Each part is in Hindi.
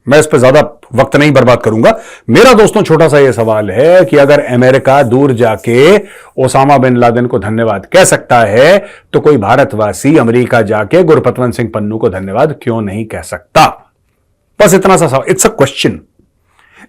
मैं इस पर ज्यादा वक्त नहीं बर्बाद करूंगा। मेरा दोस्तों छोटा सा यह सवाल है कि अगर अमेरिका दूर जाके ओसामा बिन लादेन को धन्यवाद कह सकता है तो कोई भारतवासी अमेरिका जाके गुरपतवंत सिंह पन्नू को धन्यवाद क्यों नहीं कह सकता? बस इतना सा सवाल। It's a question,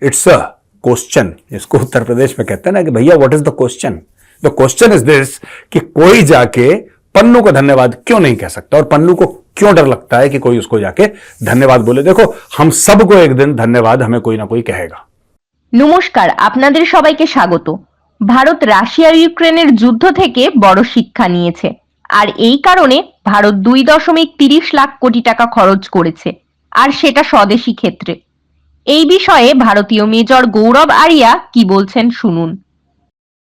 it's a question. इसको उत्तर प्रदेश में कहते हैं ना कि भैया what is the question? The question is this कि कोई जाके पन्नू को धन्यवाद क्यों नहीं कह सकता, और पन्नू को क्यों डर लगता है कि कोई उसको जाके धन्यवाद बोले? देखो, हम सबको एक दिन धन्यवाद हमें कोई ना कोई कहेगा। নমস্কার, আপনাদের সবাইকে স্বাগত। ভারত রাশিয়া ইউক্রেনের যুদ্ধ থেকে বড় শিক্ষা নিয়েছে, আর এই কারণে ভারত 2.30 লাখ কোটি টাকা খরচ করেছে, আর সেটা স্বদেশী ক্ষেত্রে। এই বিষয়ে ভারতীয় মেজর গৌরব আরিয়া কি বলছেন শুনুন।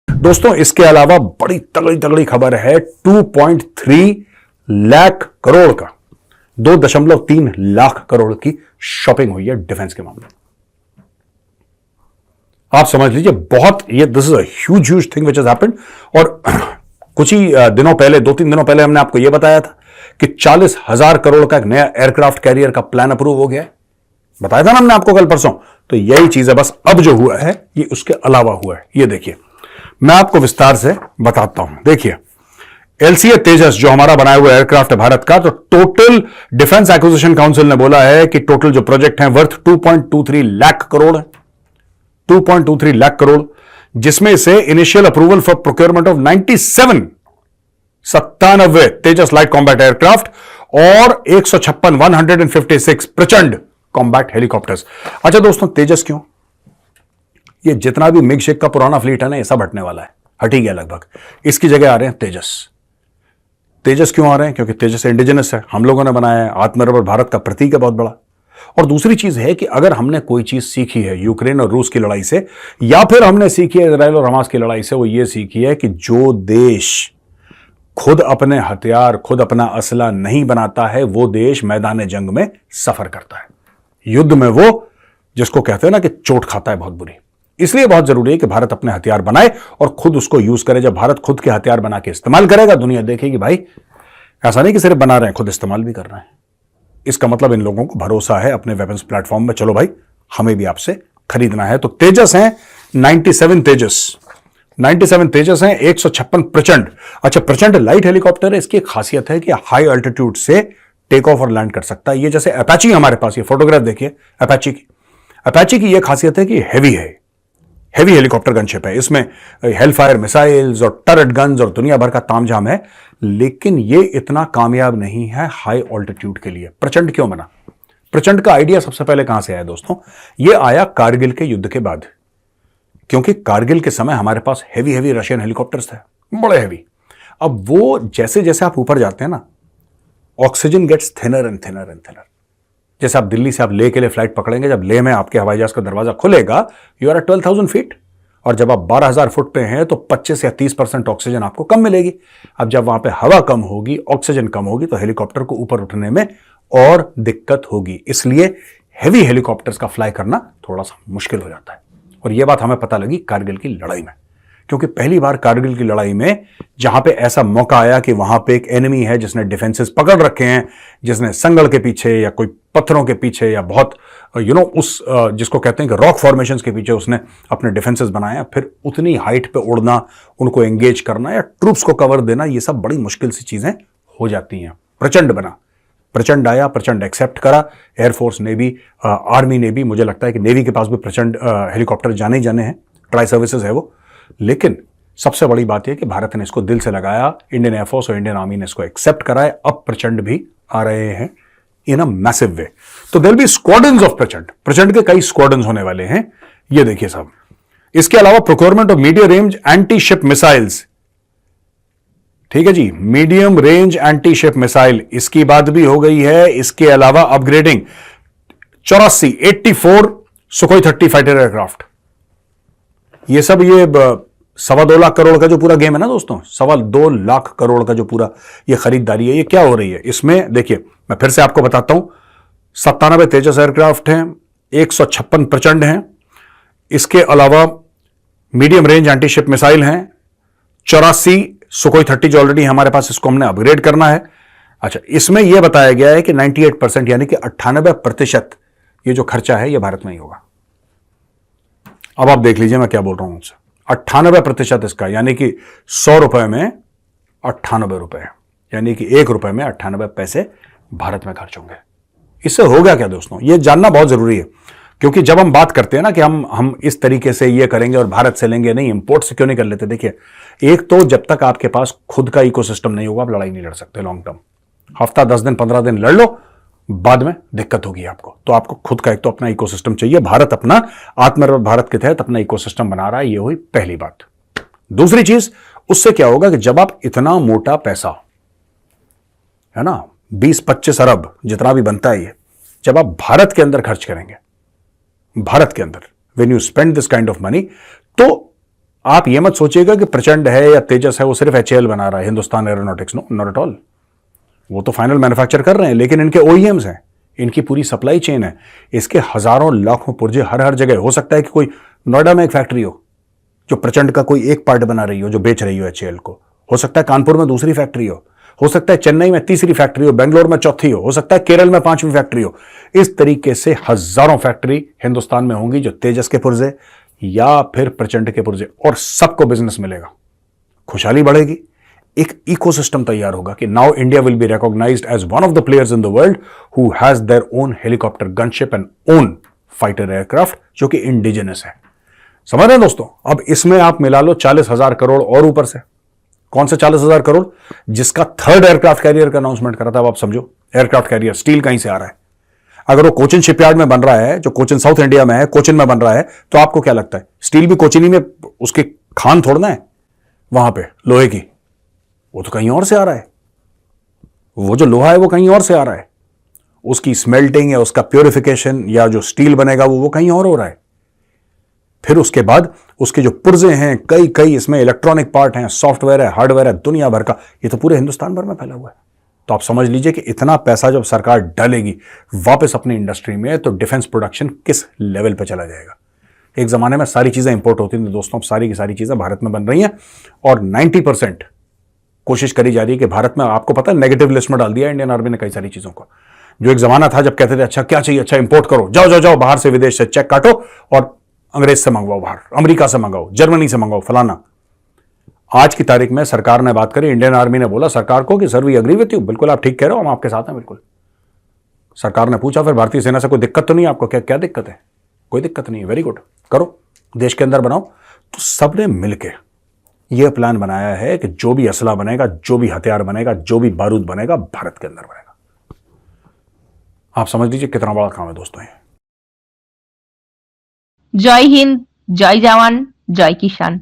दोस्तों, इसके अलावा बड़ी तगड़ी तगड़ी खबर है। 2.3 लाख करोड़ का 2.3 लाख करोड़ की शॉपिंग हुई है डिफेंस के मामले में। आप समझ लीजिए, बहुत ये this is a huge thing which has happened. और कुछ ही दिनों पहले, 2-3 दिनों पहले हमने आपको यह बताया था कि 40,000 करोड़ का एक नया एयरक्राफ्ट कैरियर का प्लान अप्रूव हो गया है। बताया था ना हमने आपको कल परसों। तो यही चीज है, बस अब जो हुआ है ये उसके अलावा हुआ है। ये देखिए, मैं आपको विस्तार से बताता हूं। देखिए, एलसीए तेजस जो हमारा बनाया हुआ एयरक्राफ्ट है भारत का, तो टोटल डिफेंस एक्विजिशन काउंसिल ने बोला है कि टोटल जो प्रोजेक्ट है वर्थ 2.23 लाख करोड़ है। 2.23 लाख करोड़, जिसमें से initial approval for procurement of 97 Tejas light combat aircraft और 156 प्रचंड कॉम्बैट हेलीकॉप्टर्स। अच्छा दोस्तों, तेजस क्यों? ये जितना भी मिग शेक का पुराना फ्लीट है ना, ये सब हटने वाला है, हट ही गया लगभग। इसकी जगह आ रहे हैं तेजस। तेजस क्यों आ रहे हैं? क्योंकि तेजस इंडिजिनस है, हम लोगों ने बनाया है, आत्मनिर्भर भारत का प्रतीक है बहुत बड़ा। और दूसरी चीज है कि अगर हमने कोई चीज सीखी है यूक्रेन और रूस की लड़ाई से, या फिर हमने सीखी है इजराइल और हमास की लड़ाई से, वो ये सीखी है कि जो देश खुद अपने हथियार, खुद अपना असला नहीं बनाता है, वो देश मैदान जंग में सफर करता है। युद्ध में वो जिसको कहते हैं ना कि चोट खाता है बहुत बुरी। इसलिए बहुत जरूरी है कि भारत अपने हथियार बनाए और खुद उसको यूज करे। जब भारत खुद के हथियार बना के इस्तेमाल करेगा, दुनिया देखेगी भाई ऐसा नहीं कि सिर्फ बना रहे हैं, खुद इस्तेमाल भी कर रहे हैं। इसका मतलब इन लोगों को भरोसा है अपने वेपन्स प्लेटफॉर्म में, चलो भाई हमें भी आपसे खरीदना है। तो तेजस हैं 97 तेजस हैं, 156 प्रचंड। अच्छा, प्रचंड लाइट हेलीकॉप्टर है। इसकी एक खासियत है कि हाई अल्टीट्यूड से टेक ऑफ और लैंड कर सकता है। ये जैसे अपाची हमारे पास, ये फोटोग्राफ देखिए अपाची की यह खासियत है कि हैवी है, हैवी हेलीकॉप्टर गनशिप है। इसमें हेलफायर मिसाइल्स और टर्रेट गन्स और दुनिया भर का तामझाम है, लेकिन यह इतना कामयाब नहीं है हाई ऑल्टीट्यूड के लिए। प्रचंड क्यों बना? प्रचंड का आइडिया सबसे पहले कहां से आया दोस्तों? यह आया कारगिल के युद्ध के बाद, क्योंकि कारगिल के समय हमारे पास हैवी रशियन हेलीकॉप्टर्स थे, बड़े हैवी। अब वो जैसे जैसे आप ऊपर जाते हैं ना, oxygen gets thinner and thinner and thinner. जैसे आप दिल्ली से आप लेह के लिए फ्लाइट पकड़ेंगे, जब लेह में आपके हवाई जहाज का दरवाजा खुलेगा, यू आर एट 12,000 फीट, और जब आप 12,000 फुट पे हैं तो 25 या 30% ऑक्सीजन आपको कम मिलेगी। अब जब वहां पे हवा कम होगी, ऑक्सीजन कम होगी, तो हेलीकॉप्टर को ऊपर उठने में और दिक्कत होगी। इसलिए हैवी हेलीकॉप्टर्स का फ्लाई करना थोड़ा सा मुश्किल हो जाता है। और यह बात हमें पता लगी कारगिल की लड़ाई में, क्योंकि पहली बार कारगिल की लड़ाई में जहां पे ऐसा मौका आया कि वहां पे एक एनिमी है जिसने डिफेंसेस पकड़ रखे हैं, जिसने संगल के पीछे या कोई पत्थरों के पीछे या बहुत उस जिसको कहते हैं कि रॉक फॉर्मेशंस के पीछे उसने अपने डिफेंसेस बनाया, फिर उतनी हाइट पे उड़ना, उनको एंगेज करना या ट्रूप्स को कवर देना, ये सब बड़ी मुश्किल सी चीजें हो जाती हैं। प्रचंड बना, प्रचंड आया, प्रचंड एक्सेप्ट करा। एयरफोर्स, नेवी, आर्मी ने भी, मुझे लगता है कि नेवी के पास भी प्रचंड हेलीकॉप्टर जाने ही जाने हैं, ट्राई सर्विसेज है वो। लेकिन सबसे बड़ी बात यह कि भारत ने इसको दिल से लगाया, इंडियन एयरफोर्स और इंडियन आर्मी ने इसको एक्सेप्ट कराया। अब प्रचंड भी आ रहे हैं इन अ मैसिव वे। तो देयर बी स्क्वाड्रन्स ऑफ प्रचंड के कई स्क्वाड्रन्स होने वाले हैं। ये देखिए साहब, इसके अलावा procurement of medium range anti ship missiles, ठीक है जी, medium range anti ship missile, इसकी बात भी हो गई है। इसके अलावा अपग्रेडिंग 84 सुखोई 30 फाइटर एयरक्राफ्ट, ये सब, ये 2.25 लाख करोड़ का जो पूरा गेम है ना दोस्तों, 2.25 लाख करोड़ का जो पूरा ये खरीदारी है, ये क्या हो रही है? इसमें देखिए, मैं फिर से आपको बताता हूं, 97 तेजस एयरक्राफ्ट हैं, 156 प्रचंड हैं, इसके अलावा medium range anti ship missile हैं, 84 सुखोई 30 जो ऑलरेडी हमारे पास, इसको हमने अपग्रेड करना है। अच्छा, इसमें यह बताया गया है कि 98% यानी कि 98% ये जो खर्चा है ये भारत में ही होगा। अब आप देख लीजिए मैं क्या बोल रहा हूं उनसे, 98% इसका, यानी कि 100 रुपए में 98 रुपए, यानी कि 1 रुपए में 98 पैसे भारत में खर्च होंगे। इससे होगा क्या दोस्तों, ये जानना बहुत जरूरी है, क्योंकि जब हम बात करते हैं ना कि हम इस तरीके से ये करेंगे और भारत से लेंगे, नहीं, इंपोर्ट से क्यों नहीं कर लेते। देखिए, एक तो जब तक आपके पास खुद का इकोसिस्टम नहीं होगा आप लड़ाई नहीं लड़ सकते लॉन्ग टर्म। हफ्ता 10 दिन 15 दिन लड़ लो, बाद में दिक्कत होगी आपको। तो आपको खुद का एक तो अपना इकोसिस्टम चाहिए। भारत अपना आत्मनिर्भर भारत के तहत अपना इकोसिस्टम बना रहा है, ये हुई पहली बात। दूसरी चीज, उससे क्या होगा कि जब आप इतना मोटा पैसा, है ना, 20-25 अरब जितना भी बनता है ये, जब आप भारत के अंदर खर्च करेंगे, भारत के अंदर, when you spend this kind of money, तो आप ये मत सोचिएगा कि प्रचंड है या तेजस है वो सिर्फ HAL बना रहा है, Hindustan aeronautics, no, not at all. वो तो फाइनल मैन्युफैक्चर कर रहे हैं, लेकिन इनके OEMs हैं, इनकी पूरी सप्लाई चेन है, इसके हजारों लाखों पुर्जे हर हर जगह। हो सकता है कि कोई नोएडा में एक फैक्ट्री हो जो प्रचंड का कोई एक पार्ट बना रही हो, जो बेच रही हो HAL को। हो सकता है कानपुर में दूसरी फैक्ट्री हो सकता है चेन्नई में तीसरी फैक्ट्री हो, बेंगलोर में चौथी हो सकता है केरल में 5वीं फैक्ट्री हो। इस तरीके से हजारों फैक्ट्री हिंदुस्तान में होंगी जो तेजस के पुर्जे या फिर प्रचंड के पुर्जे, और सबको बिजनेस मिलेगा, खुशहाली बढ़ेगी, एक इकोसिस्टम तैयार होगा कि now India will be recognised as one of the players in the world who has their own helicopter gunship and own fighter aircraft, जो कि इंडिजिनस है। समझ रहे हैं दोस्तों। अब इसमें आप मिला लो 40,000 करोड़ और ऊपर से। कौन से 40,000 करोड़? जिसका 3rd एयरक्राफ्ट कैरियर का अनाउंसमेंट करा था। अब आप समझो, एयरक्राफ्ट कैरियर स्टील कहीं से आ रहा है? अगर वो कोचिन शिपयार्ड में बन रहा है, जो कोचिन साउथ इंडिया में है, कोचिन में बन रहा है, तो आपको क्या लगता है स्टील भी कोचिनी में उसकी खान थोड़ना है वहां पे लोहे की? वो तो कहीं और से आ रहा है। वो जो लोहा है वो कहीं और से आ रहा है, उसकी स्मेल्टिंग या उसका प्योरिफिकेशन या जो स्टील बनेगा वो कहीं और हो रहा है। फिर उसके बाद उसके जो पुर्जे हैं, कई इसमें इलेक्ट्रॉनिक पार्ट हैं, सॉफ्टवेयर है, हार्डवेयर है, दुनिया भर का, ये तो पूरे हिंदुस्तान भर में फैला हुआ है। तो आप समझ लीजिए कि इतना पैसा जब सरकार डालेगी वापस अपनी इंडस्ट्री में, तो डिफेंस प्रोडक्शन किस लेवल पे चला जाएगा। एक जमाने में सारी चीजें इंपोर्ट होती थी दोस्तों, अब सारी की सारी चीजें भारत में बन रही हैं, और 90% कोशिश करी जा रही है कि भारत में, आपको पता है, नेगेटिव लिस्ट में डाल दिया इंडियन आर्मी ने कई सारी चीजों को। जो एक जमाना था जब कहते थे अच्छा क्या चाहिए, अच्छा इंपोर्ट करो, जाओ जाओ जाओ बाहर से, विदेश से चेक काटो और अंग्रेज से मंगवाओ, बाहर अमेरिका से मंगाओ, जर्मनी से मंगाओ, फलाना। आज की तारीख में सरकार ने बात करी, इंडियन आर्मी ने बोला सरकार को कि sir we agree with you, बिल्कुल आप ठीक कह रहे हो, हम आपके साथ हैं बिल्कुल। सरकार ने पूछा फिर भारतीय सेना से कोई दिक्कत तो नहीं आपको? क्या क्या दिक्कत है? कोई दिक्कत नहीं है, वेरी गुड, करो, देश के अंदर बनाओ। तो सबने मिलकर यह प्लान बनाया है कि जो भी असला बनेगा, जो भी हथियार बनेगा, जो भी बारूद बनेगा, भारत के अंदर बनेगा। आप समझ लीजिए कितना बड़ा काम है दोस्तों ये। जय हिंद, जय जवान, जय किसान।